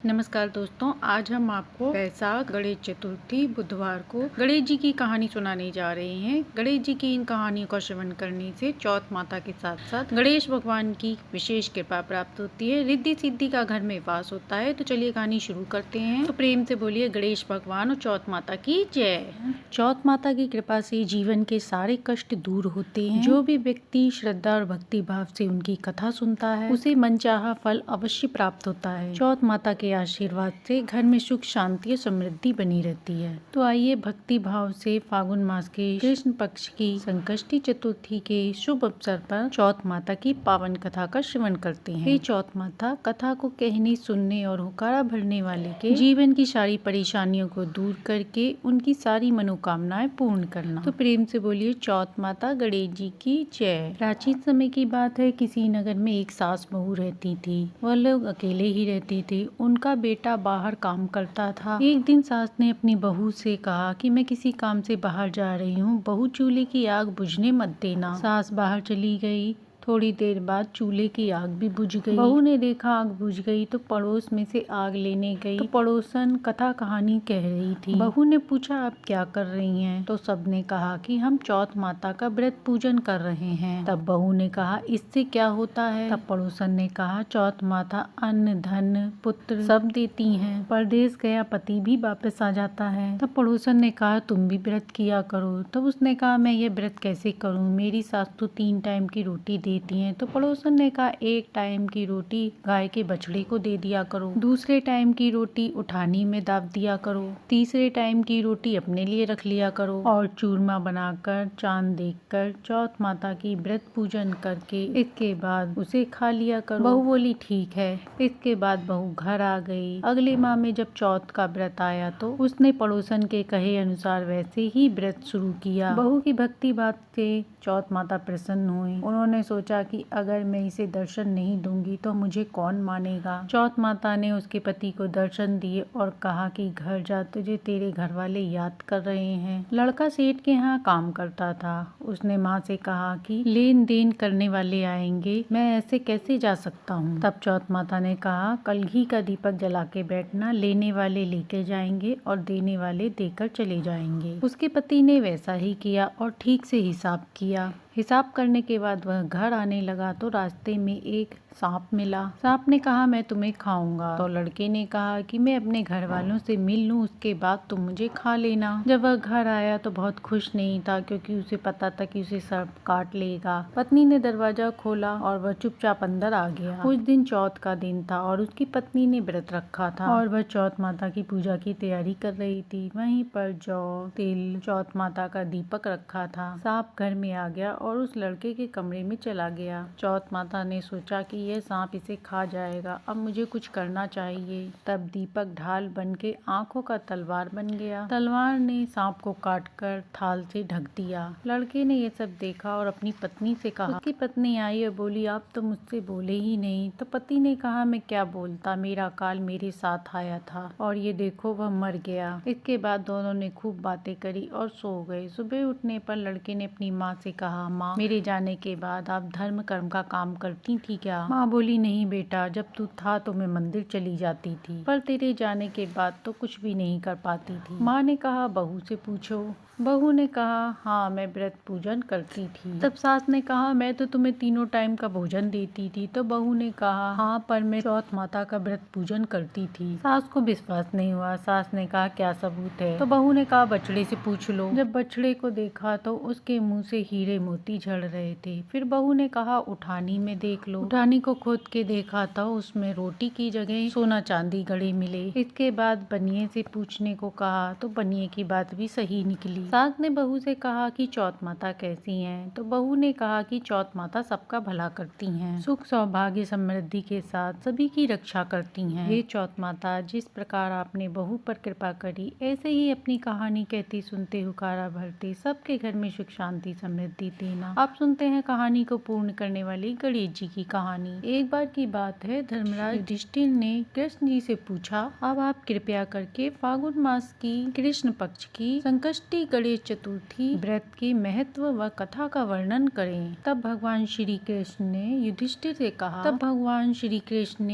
नमस्कार दोस्तों, आज हम आपको वैशाख गणेश चतुर्थी बुधवार को गणेश जी की कहानी सुनाने जा रहे हैं। गणेश जी की इन कहानियों का श्रवण करने से चौथ माता के साथ साथ गणेश भगवान की विशेष कृपा प्राप्त होती है, रिद्धि सिद्धि का घर में वास होता है। तो चलिए कहानी शुरू करते हैं। तो प्रेम से बोलिए गणेश भगवान और चौथ माता की जय। चौथ माता की कृपा से जीवन के सारे कष्ट दूर होते हैं। जो भी व्यक्ति श्रद्धा और भक्ति भाव से उनकी कथा सुनता है, उसे मनचाहा फल अवश्य प्राप्त होता है। चौथ माता के आशीर्वाद से घर में सुख शांति और समृद्धि बनी रहती है। तो आइए भक्ति भाव से फागुन मास के कृष्ण पक्ष की संकष्टी चतुर्थी के शुभ अवसर पर चौथ माता की पावन कथा का श्रवण करते हैं। हे चौथ माता, कथा को कहने सुनने और हुकारा भरने वाले के जीवन की सारी परेशानियों को दूर करके उनकी सारी मनोकामनाएं पूर्ण करना। तो प्रेम से बोलिए चौथ माता गणेश जी की जय। प्राचीन समय की बात है, किसी नगर में एक सास बहू रहती थी। वह लोग अकेले ही रहती थी। उनका बेटा बाहर काम करता था। एक दिन सास ने अपनी बहू से कहा कि मैं किसी काम से बाहर जा रही हूँ, बहू चूल्हे की आग बुझने मत देना। सास बाहर चली गई। थोड़ी देर बाद चूल्हे की आग भी बुझ गई। बहू ने देखा आग बुझ गई तो पड़ोस में से आग लेने गई तो पड़ोसन कथा कहानी कह रही थी। बहू ने पूछा, आप क्या कर रही हैं? तो सबने कहा कि हम चौथ माता का व्रत पूजन कर रहे हैं। तब बहू ने कहा, इससे क्या होता है? तब पड़ोसन ने कहा, चौथ माता अन्न धन पुत्र सब देती हैं। परदेश गया पति भी वापस आ जाता है। तब पड़ोसन ने कहा, तुम भी व्रत किया करो। तब उसने कहा, मैं ये व्रत कैसे करूँ? मेरी सास तो 3 टाइम की रोटी देती हैं। तो पड़ोसन ने कहा, 1 टाइम की रोटी गाय के बछड़े को दे दिया करो, दूसरे टाइम की रोटी उठानी में दाब दिया करो, तीसरे टाइम की रोटी अपने लिए रख लिया करो और चूरमा बनाकर चांद देखकर चौथ माता की व्रत पूजन करके इसके बाद उसे खा लिया करो। बहू बोली, ठीक है। इसके बाद बहू घर आ गई। अगले माह में जब चौथ का व्रत आया तो उसने पड़ोसन के कहे अनुसार वैसे ही व्रत शुरू किया। बहू की भक्ति बात से चौथ माता प्रसन्न हुई। उन्होंने सोचा कि अगर मैं इसे दर्शन नहीं दूंगी तो मुझे कौन मानेगा। चौथ माता ने उसके पति को दर्शन दिए और कहा कि घर जा, तुझे तेरे घर वाले याद कर रहे हैं। लड़का सेठ के यहाँ काम करता था। उसने माँ से कहा कि लेन देन करने वाले आएंगे, मैं ऐसे कैसे जा सकता हूँ। तब चौथ माता ने कहा, कल घी का दीपक जला के बैठना, लेने वाले लेके जाएंगे और देने वाले देकर चले जाएंगे। उसके पति ने वैसा ही किया और ठीक से हिसाब किया। हिसाब करने के बाद वह घर आने लगा तो रास्ते में एक सांप मिला। सांप ने कहा, मैं तुम्हें खाऊंगा। तो लड़के ने कहा कि मैं अपने घर वालों से मिल लूं, उसके बाद तुम मुझे खा लेना। जब वह घर आया तो बहुत खुश नहीं था, क्योंकि उसे पता था कि उसे सांप काट लेगा। पत्नी ने दरवाजा खोला और वह चुपचाप अंदर आ गया। उस दिन चौथ का दिन था और उसकी पत्नी ने व्रत रखा था और वह चौथ माता की पूजा की तैयारी कर रही थी। वहीं पर जौ तिल चौथ माता का दीपक रखा था। सांप घर में आ गया और उस लड़के के कमरे में चला गया। चौथ माता ने सोचा कि यह सांप इसे खा जाएगा, अब मुझे कुछ करना चाहिए। तब दीपक ढाल बन के आंखों का तलवार बन गया। तलवार ने सांप को काटकर थाल से ढक दिया। लड़के ने यह सब देखा और अपनी पत्नी से कहा। उसकी पत्नी आई और बोली, आप तो मुझसे बोले ही नहीं। तो पति ने कहा, मैं क्या बोलता, मेरा काल मेरे साथ आया था और ये देखो वह मर गया। इसके बाद दोनों ने खूब बातें करी और सो गए। सुबह उठने पर लड़के ने अपनी माँ से कहा, माँ, मेरे जाने के बाद आप धर्म कर्म का काम करती थी क्या? माँ बोली, नहीं बेटा, जब तू था तो मैं मंदिर चली जाती थी, पर तेरे जाने के बाद तो कुछ भी नहीं कर पाती थी। माँ ने कहा, बहू से पूछो। बहू ने कहा, हाँ, मैं व्रत पूजन करती थी। तब सास ने कहा, मैं तो तुम्हें 3 टाइम का भोजन देती थी। तो बहू ने कहा, हाँ, पर मैं चौथ माता का व्रत पूजन करती थी। सास को विश्वास नहीं हुआ। सास ने कहा, क्या सबूत है? तो बहू ने कहा, बछड़े से पूछ लो। जब बछड़े को देखा तो उसके मुंह से हीरे मोती झड़ रहे थे। फिर बहू ने कहा, उठानी में देख लो। उठानी को खोद के देखा तो उसमें रोटी की जगह सोना चांदी गड़े मिले। इसके बाद बनिए से पूछने को कहा तो बनिए की बात भी सही निकली। सास ने बहू से कहा कि चौथ माता कैसी हैं? तो बहू ने कहा कि चौथ माता सबका भला करती हैं, सुख सौभाग्य समृद्धि के साथ सभी की रक्षा करती हैं। हे चौथ माता, जिस प्रकार आपने बहू पर कृपा करी, ऐसे ही अपनी कहानी कहती सुनते हुकारा भरते सबके घर में सुख शांति समृद्धि देना। आप सुनते हैं कहानी को पूर्ण करने वाली गणेश जी की कहानी। कहानी। एक बार की बात है, धर्मराज युधिष्ठिर ने कृष्ण जी से पूछा, अब आप कृपया करके फागुन मास की कृष्ण पक्ष की संकष्टी गणेश चतुर्थी व्रत के महत्व व कथा का वर्णन करें। तब भगवान श्री कृष्ण ने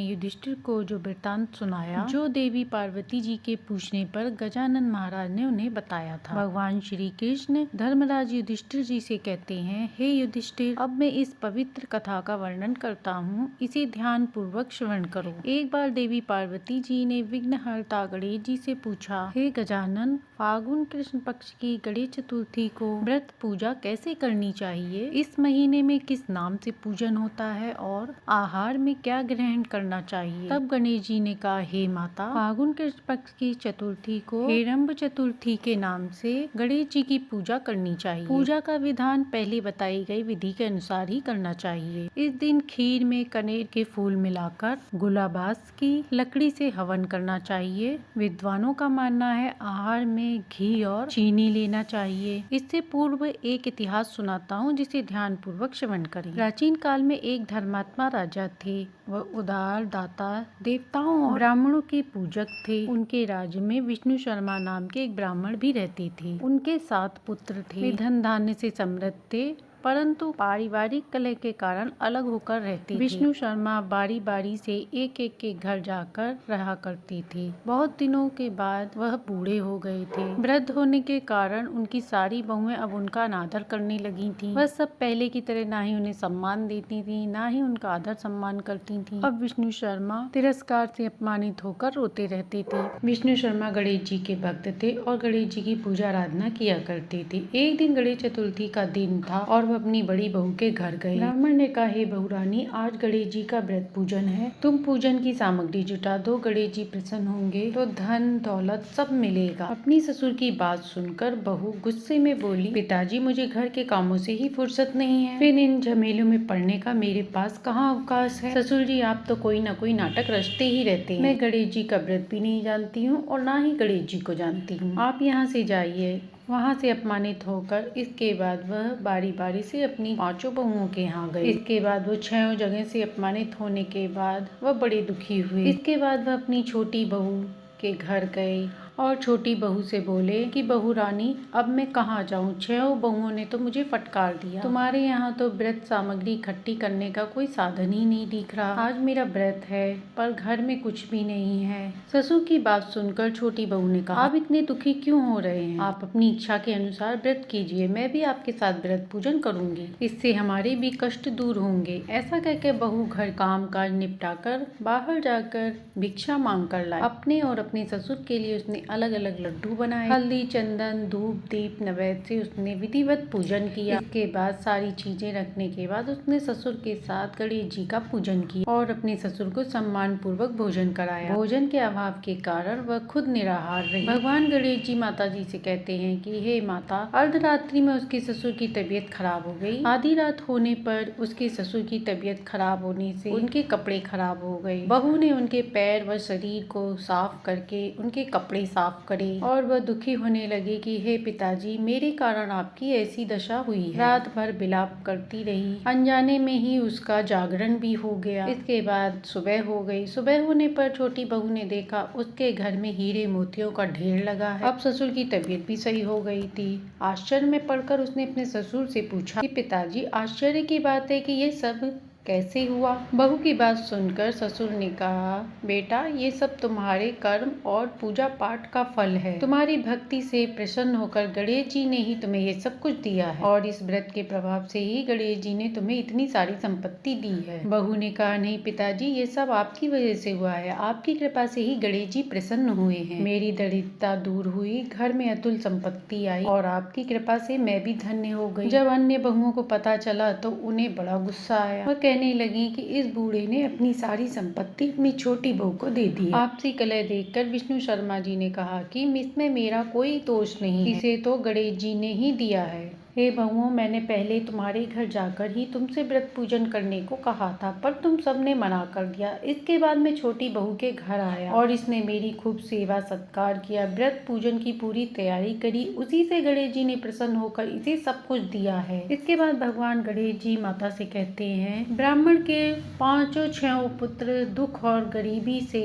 युधिष्ठिर को जो वृत्तांत सुनाया, जो देवी पार्वती जी के पूछने पर गजानन महाराज ने उन्हें बताया था। भगवान श्री कृष्ण धर्मराज युधिष्ठिर जी से कहते हैं, हे युधिष्ठिर, अब मैं इस पवित्र कथा का वर्णन करता हूँ, इसे ध्यान पूर्वक श्रवण करो। एक बार देवी पार्वती जी ने विघ्नहर्ता गणेश जी से पूछा, हे गजानन, फागुन कृष्ण पक्ष की गणेश चतुर्थी को व्रत पूजा कैसे करनी चाहिए? इस महीने में किस नाम से पूजन होता है और आहार में क्या ग्रहण करना चाहिए? तब गणेश जी ने कहा, हे माता, फागुन कृष्ण पक्ष की चतुर्थी को हेरंब चतुर्थी के नाम से गणेश जी की पूजा करनी चाहिए। पूजा का विधान पहले बताई गई विधि के अनुसार ही करना चाहिए। इस दिन खीर में कनेर के फूल मिलाकर गुलाबास की लकड़ी से हवन करना चाहिए। विद्वानों का मानना है आहार में घी और चीनी लेना चाहिए। इससे पूर्व एक इतिहास सुनाता हूँ, जिसे ध्यान पूर्वक श्रवण करें। प्राचीन काल में एक धर्मात्मा राजा थे। वह उदार, दाता, देवताओं और ब्राह्मणों के पूजक थे। उनके राज्य में विष्णु शर्मा नाम के एक ब्राह्मण भी रहते थे। उनके 7 पुत्र थे। वे धन धान्य से समृद्ध थे, परंतु पारिवारिक कलह के कारण अलग होकर रहते थे। विष्णु शर्मा बारी बारी से एक एक के घर जाकर रहा करते थे। बहुत दिनों के बाद वह बूढ़े हो गए थे। वृद्ध होने के कारण उनकी सारी बहुएं अब उनका अनादर करने लगी थीं। वह सब पहले की तरह ना ही उन्हें सम्मान देती थी, ना ही उनका आदर सम्मान करती थी। अब विष्णु शर्मा तिरस्कार से अपमानित होकर रोते रहते थे। विष्णु शर्मा गणेश जी के भक्त थे और गणेश जी की पूजा आराधना किया करते थे। एक दिन गणेश चतुर्थी का दिन था और वह अपनी बड़ी बहू के घर गए। ब्राह्मण ने कहा, हे बहू रानी, आज गणेश जी का व्रत पूजन है, तुम पूजन की सामग्री जुटा दो। गणेश जी प्रसन्न होंगे तो धन दौलत सब मिलेगा। अपनी ससुर की बात सुनकर बहू गुस्से में बोली, पिताजी, मुझे घर के कामों से ही फुर्सत नहीं है, फिर इन झमेलों में पड़ने का मेरे पास कहाँ अवकाश है। ससुर जी, आप तो कोई न कोई नाटक रचते ही रहते हैं। मैं गणेश जी का व्रत भी नहीं जानती हूँ और ना ही गणेश जी को जानती हूँ। आप यहाँ से जाइए। वहाँ से अपमानित होकर इसके बाद वह बारी बारी से अपनी 5 बहुओं के यहाँ गए। इसके बाद वो 6 जगह से अपमानित होने के बाद वह बड़े दुखी हुए। इसके बाद वह अपनी छोटी बहू के घर गए और छोटी बहू से बोले कि बहू रानी, अब मैं कहाँ जाऊँ? 6 बहुओं ने तो मुझे फटकार दिया। तुम्हारे यहाँ तो व्रत सामग्री इकट्ठी करने का कोई साधन ही नहीं दिख रहा। आज मेरा व्रत है पर घर में कुछ भी नहीं है। ससुर की बात सुनकर छोटी बहू ने कहा, आप इतने दुखी क्यों हो रहे हैं? आप अपनी इच्छा के अनुसार व्रत कीजिए, मैं भी आपके साथ व्रत पूजन करूंगी, इससे हमारे भी कष्ट दूर होंगे। ऐसा कहकर बहू घर काम काज निपटा कर बाहर जाकर भिक्षा मांग कर लाई। अपने और अपने ससुर के लिए उसने अलग अलग लड्डू बनाए। हल्दी, चंदन, धूप, दीप, नैवेद्य से उसने विधिवत पूजन किया। इसके बाद सारी चीजें रखने के बाद उसने ससुर के साथ गणेश जी का पूजन किया और अपने ससुर को सम्मान पूर्वक भोजन कराया। भोजन के अभाव के कारण वह खुद निराहार रही। भगवान गणेश जी माता जी से कहते हैं कि हे माता, अर्धरात्रि में उसके ससुर की तबीयत खराब हो गई। आधी रात होने पर उसके ससुर की तबीयत खराब होने से उनके कपड़े खराब हो गए। बहू ने उनके पैर व शरीर को साफ करके उनके कपड़े साफ करे और वह दुखी होने लगे कि हे पिताजी, मेरे कारण आपकी ऐसी दशा हुई है। रात भर विलाप करती रही। अनजाने में ही उसका जागरण भी हो गया। इसके बाद सुबह हो गई। सुबह होने पर छोटी बहू ने देखा उसके घर में हीरे मोतियों का ढेर लगा है। अब ससुर की तबीयत भी सही हो गई थी। आश्चर्य में पड़कर उसने अपने ससुर से पूछा कि पिताजी, आश्चर्य की बात है कि ये सब कैसे हुआ? बहू की बात सुनकर ससुर ने कहा, बेटा, ये सब तुम्हारे कर्म और पूजा पाठ का फल है। तुम्हारी भक्ति से प्रसन्न होकर गणेश जी ने ही तुम्हें ये सब कुछ दिया है और इस व्रत के प्रभाव से ही गणेश जी ने तुम्हें इतनी सारी संपत्ति दी है। बहू ने कहा, नहीं पिताजी, ये सब आपकी वजह से हुआ है। आपकी कृपा से ही गणेश जी प्रसन्न हुए हैं। मेरी दरिद्रता दूर हुई, घर में अतुल संपत्ति आई और आपकी कृपा से मैं भी धन्य हो गई। जब अन्य बहुओं को पता चला तो उन्हें बड़ा गुस्सा आया। वह कहने लगी कि इस बूढ़े ने अपनी सारी संपत्ति अपनी छोटी बहू को दे दी। आपसी कलह देखकर विष्णु शर्मा जी ने कहा कि इसमें मेरा कोई दोष नहीं, इसे तो गणेश जी ने ही दिया है। हे बहुओं, मैंने पहले तुम्हारे घर जाकर ही तुमसे व्रत पूजन करने को कहा था, पर तुम सबने मना कर दिया। इसके बाद मैं छोटी बहू के घर आया और इसने मेरी खूब सेवा सत्कार किया, व्रत पूजन की पूरी तैयारी करी। उसी से गणेश जी ने प्रसन्न होकर इसे सब कुछ दिया है। इसके बाद भगवान गणेश जी माता से कहते हैं, ब्राह्मण के 5 पुत्र दुख और गरीबी से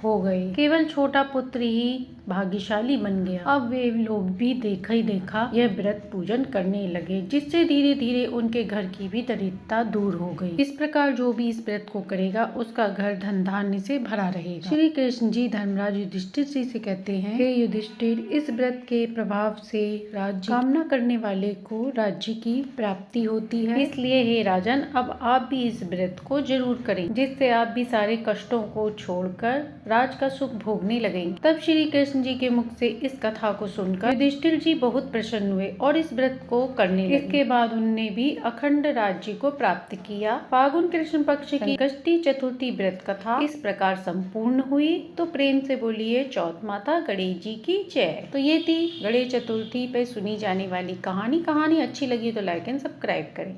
हो गए, केवल छोटा पुत्र ही भाग्यशाली बन गया। अब वे लोग भी देखा ही देखा यह व्रत पूजन करने लगे, जिससे धीरे धीरे उनके घर की भी दरिद्रता दूर हो गई। इस प्रकार जो भी इस व्रत को करेगा उसका घर धन धान्य से भरा रहेगा। श्री कृष्ण जी धर्मराज युधिष्ठिर जी से कहते हैं, हे युधिष्ठिर, इस व्रत के प्रभाव से राज्य कामना करने वाले को राज्य की प्राप्ति होती है। इसलिए हे राजन, अब आप भी इस व्रत को जरूर करें, जिससे आप भी सारे कष्टों को छोड़कर राज का सुख भोगने लगेंगे। तब श्री कृष्ण जी के मुख से इस कथा को सुनकर युधिष्ठिर जी बहुत प्रसन्न हुए और इस व्रत को करने लगे। इसके बाद उन्होंने भी अखंड राज्य को प्राप्त किया। फागुन कृष्ण पक्ष की संकष्टी चतुर्थी व्रत कथा इस प्रकार संपूर्ण हुई। तो प्रेम से बोलिए चौथ माता गणेश जी की जय। तो ये थी गणेश चतुर्थी पे सुनी जाने वाली कहानी। कहानी अच्छी लगी तो लाइक एंड सब्सक्राइब करें।